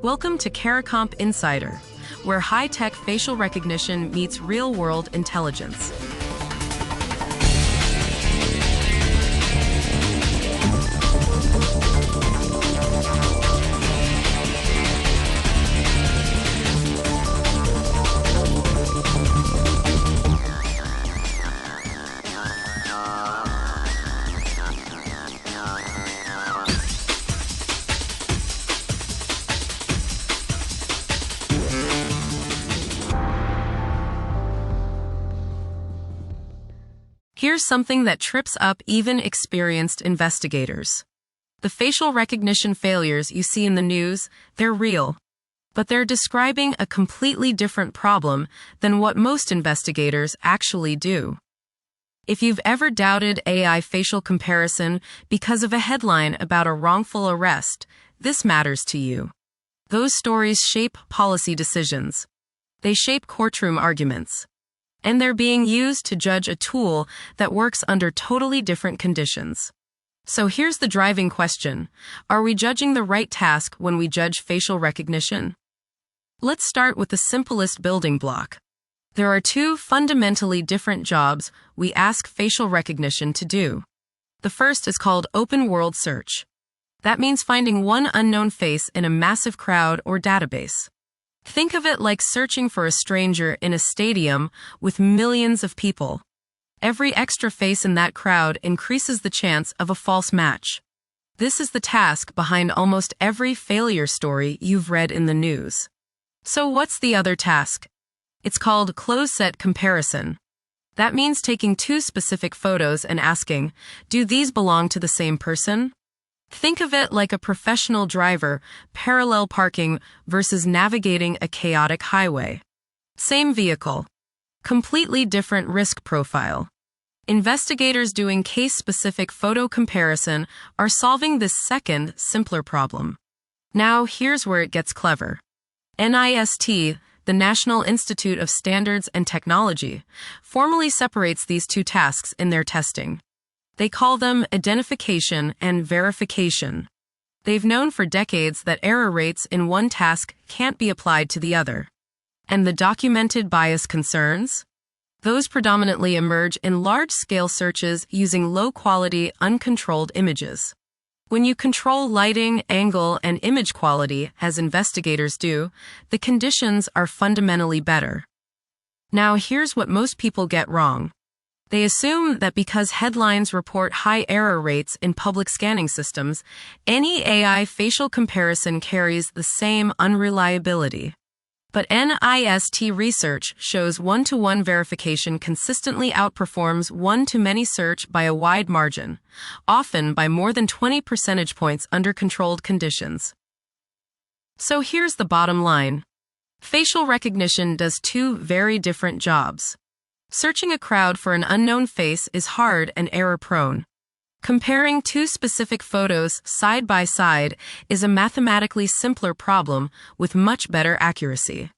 Welcome to Caracomp Insider, where high-tech facial recognition meets real-world intelligence. Here's something that trips up even experienced investigators. The facial recognition failures you see in the news, they're real. But they're describing a completely different problem than what most investigators actually do. If you've ever doubted AI facial comparison because of a headline about a wrongful arrest, this matters to you. Those stories shape policy decisions. They shape courtroom arguments. And they're being used to judge a tool that works under totally different conditions. So here's the driving question. Are we judging the right task when we judge facial recognition? Let's start with the simplest building block. There are two fundamentally different jobs we ask facial recognition to do. The first is called open world search. That means finding one unknown face in a massive crowd or database. Think of it like searching for a stranger in a stadium with millions of people. Every extra face in that crowd increases the chance of a false match. This is the task behind almost every failure story you've read in the news. So what's the other task? It's called close-set comparison. That means taking two specific photos and asking, do these belong to the same person? Think of it like a professional driver parallel parking versus navigating a chaotic highway. Same vehicle. Completely different risk profile. Investigators doing case-specific photo comparison are solving this second, simpler problem. Now, here's where it gets clever. NIST, the National Institute of Standards and Technology, formally separates these two tasks in their testing. They call them identification and verification. They've known for decades that error rates in one task can't be applied to the other. And the documented bias concerns? Those predominantly emerge in large-scale searches using low-quality, uncontrolled images. When you control lighting, angle, and image quality, as investigators do, the conditions are fundamentally better. Now, here's what most people get wrong. They assume that because headlines report high error rates in public scanning systems, any AI facial comparison carries the same unreliability. But NIST research shows one-to-one verification consistently outperforms one-to-many search by a wide margin, often by more than 20 percentage points under controlled conditions. So here's the bottom line. Facial recognition does two very different jobs. Searching a crowd for an unknown face is hard and error-prone. Comparing two specific photos side by side is a mathematically simpler problem with much better accuracy.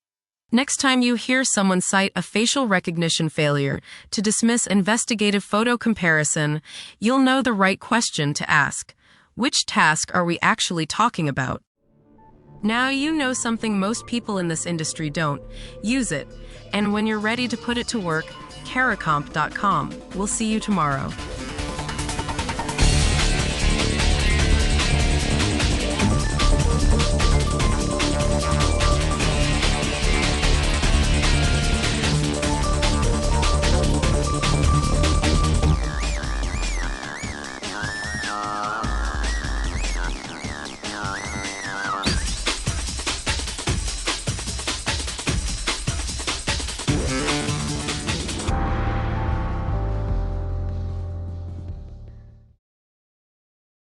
Next time you hear someone cite a facial recognition failure to dismiss investigative photo comparison, you'll know the right question to ask. Which task are we actually talking about? Now you know something most people in this industry don't. Use it. And when you're ready to put it to work, caracomp.com. We'll see you tomorrow.